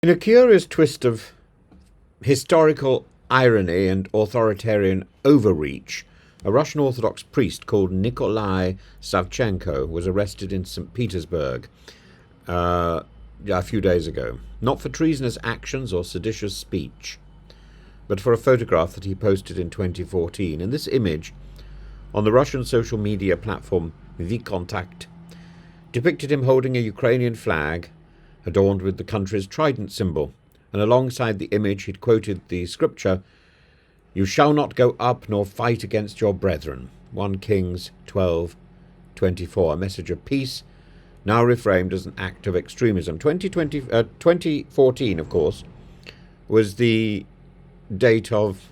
In a curious twist of historical irony and authoritarian overreach, a Russian Orthodox priest called Nikolai Savchenko was arrested in St Petersburg a few days ago, not for treasonous actions or seditious speech, but for a photograph that he posted in 2014. In this image, on the Russian social media platform VKontakte, depicted him holding a Ukrainian flag adorned with the country's trident symbol, and alongside the image he'd quoted the scripture, "You shall not go up nor fight against your brethren," 1 Kings 12:24, a message of peace, now reframed as an act of extremism. 2014, of course, was the date of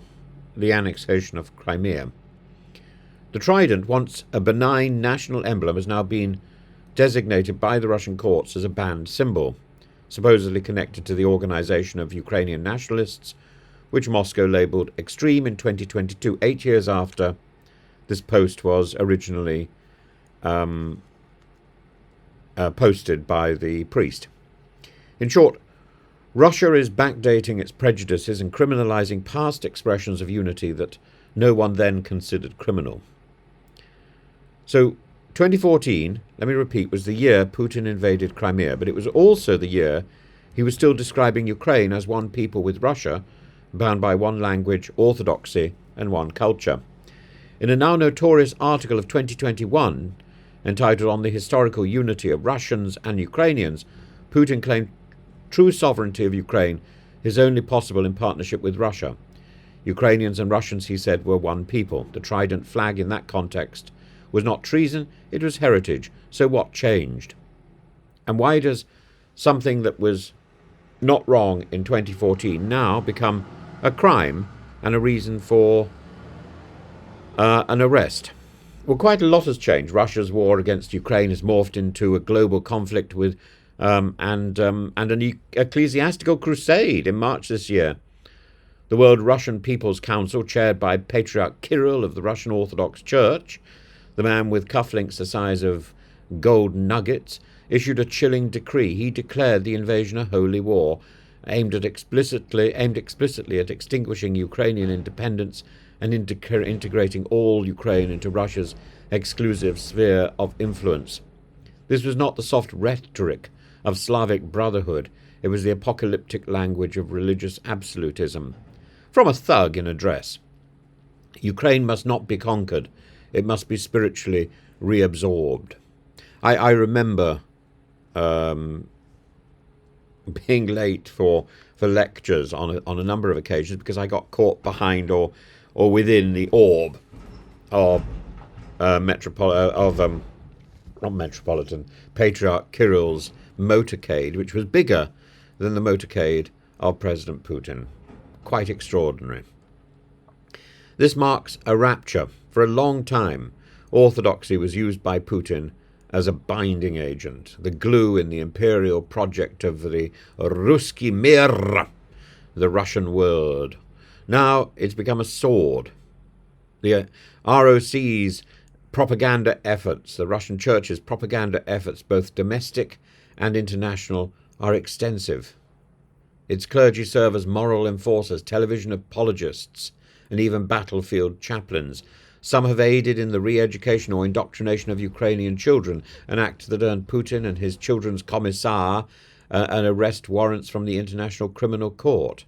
the annexation of Crimea. The trident, once a benign national emblem, has now been designated by the Russian courts as a banned symbol, supposedly connected to the organization of Ukrainian nationalists, which Moscow labelled extreme in 2022, 8 years after this post was originally posted by the priest. In short, Russia is backdating its prejudices and criminalizing past expressions of unity that no one then considered criminal. So 2014, let me repeat, was the year Putin invaded Crimea, but it was also the year he was still describing Ukraine as one people with Russia, bound by one language, orthodoxy, and one culture. In a now notorious article of 2021, entitled "On the Historical Unity of Russians and Ukrainians," Putin claimed true sovereignty of Ukraine is only possible in partnership with Russia. Ukrainians and Russians, he said, were one people. The trident flag in that context was not treason, it was heritage. So what changed? And why does something that was not wrong in 2014 now become a crime and a reason for an arrest? Well, quite a lot has changed. Russia's war against Ukraine has morphed into a global conflict with and an ecclesiastical crusade in March this year. The World Russian People's Council, chaired by Patriarch Kirill of the Russian Orthodox Church, the man with cufflinks the size of gold nuggets, issued a chilling decree. He declared the invasion a holy war, aimed explicitly at extinguishing Ukrainian independence and integrating all Ukraine into Russia's exclusive sphere of influence. This was not the soft rhetoric of Slavic brotherhood. It was the apocalyptic language of religious absolutism. From a thug in a dress. Ukraine must not be conquered. It must be spiritually reabsorbed. I remember being late for lectures on a number of occasions because I got caught behind or within the orb of Patriarch Kirill's motorcade, which was bigger than the motorcade of President Putin. Quite extraordinary. This marks a rapture. For a long time, orthodoxy was used by Putin as a binding agent, the glue in the imperial project of the Ruski Mir, the Russian world. Now it's become a sword. The ROC's propaganda efforts, the Russian Church's propaganda efforts, both domestic and international, are extensive. Its clergy serve as moral enforcers, television apologists, and even battlefield chaplains. Some have aided in the re-education or indoctrination of Ukrainian children, an act that earned Putin and his children's commissar an arrest warrants from the International Criminal Court.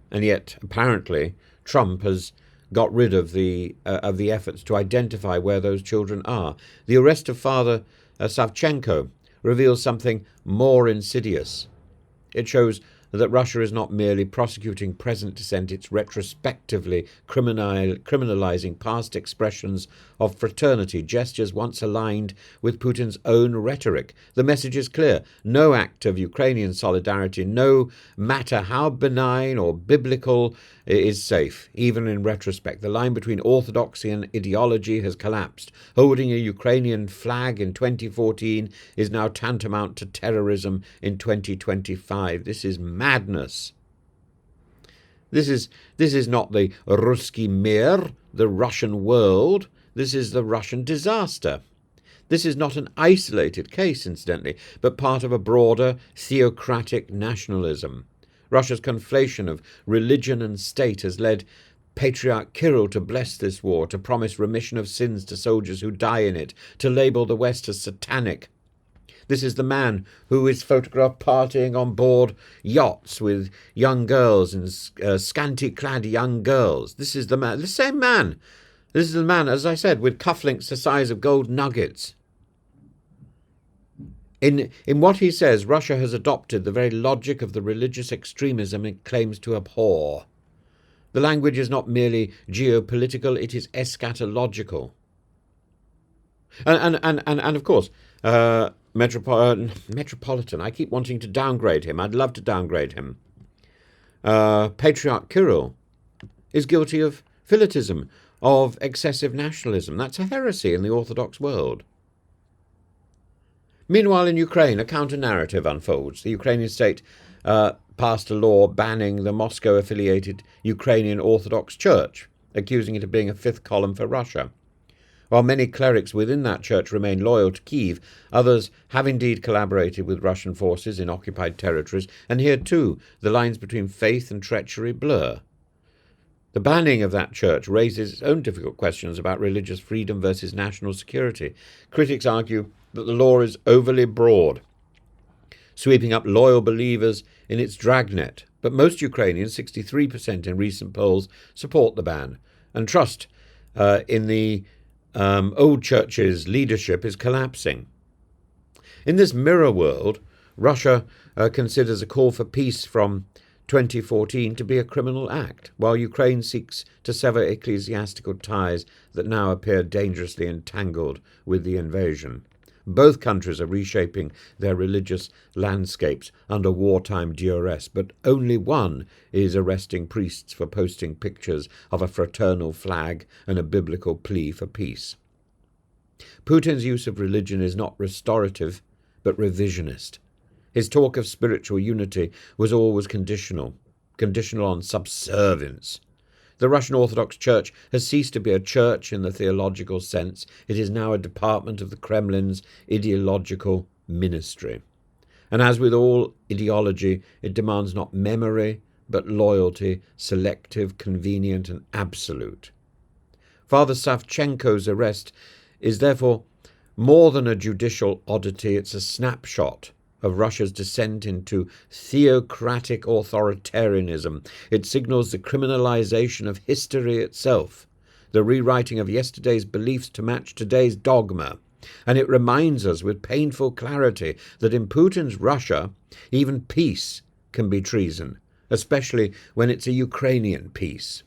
And yet, apparently, Trump has got rid of the efforts to identify where those children are. The arrest of Father Savchenko reveals something more insidious. It shows that Russia is not merely prosecuting present dissent, it's retrospectively criminalizing past expressions of fraternity, gestures once aligned with Putin's own rhetoric. The message is clear. No act of Ukrainian solidarity, no matter how benign or biblical, is safe, even in retrospect. The line between orthodoxy and ideology has collapsed. Holding a Ukrainian flag in 2014 is now tantamount to terrorism in 2025. This is madness. This is not the Ruski Mir, the Russian world. This is the Russian disaster. This is not an isolated case, incidentally, but part of a broader theocratic nationalism. Russia's conflation of religion and state has led Patriarch Kirill to bless this war, to promise remission of sins to soldiers who die in it, to label the West as satanic. This is the man who is photographed partying on board yachts with young girls and scanty-clad young girls. This is the man, the same man. This is the man, as I said, with cufflinks the size of gold nuggets. In what he says, Russia has adopted the very logic of the religious extremism it claims to abhor. The language is not merely geopolitical, it is eschatological. And of course, Metropolitan, I keep wanting to downgrade him. I'd love to downgrade him. Patriarch Kirill is guilty of philotism, of excessive nationalism. That's a heresy in the Orthodox world. Meanwhile, in Ukraine, a counter-narrative unfolds. The Ukrainian state passed a law banning the Moscow-affiliated Ukrainian Orthodox Church, accusing it of being a fifth column for Russia. While many clerics within that church remain loyal to Kiev, others have indeed collaborated with Russian forces in occupied territories, and here too the lines between faith and treachery blur. The banning of that church raises its own difficult questions about religious freedom versus national security. Critics argue that the law is overly broad, sweeping up loyal believers in its dragnet. But most Ukrainians, 63% in recent polls, support the ban, and trust in the old church's leadership is collapsing. In this mirror world, Russia considers a call for peace from 2014 to be a criminal act, while Ukraine seeks to sever ecclesiastical ties that now appear dangerously entangled with the invasion. Both countries are reshaping their religious landscapes under wartime duress, but only one is arresting priests for posting pictures of a fraternal flag and a biblical plea for peace. Putin's use of religion is not restorative, but revisionist. His talk of spiritual unity was always conditional on subservience. The Russian Orthodox Church has ceased to be a church in the theological sense. It is now a department of the Kremlin's ideological ministry. And as with all ideology, it demands not memory, but loyalty, selective, convenient, and absolute. Father Savchenko's arrest is therefore more than a judicial oddity. It's a snapshot of Russia's descent into theocratic authoritarianism. It signals the criminalization of history itself, the rewriting of yesterday's beliefs to match today's dogma. And it reminds us with painful clarity that in Putin's Russia, even peace can be treason, especially when it's a Ukrainian peace.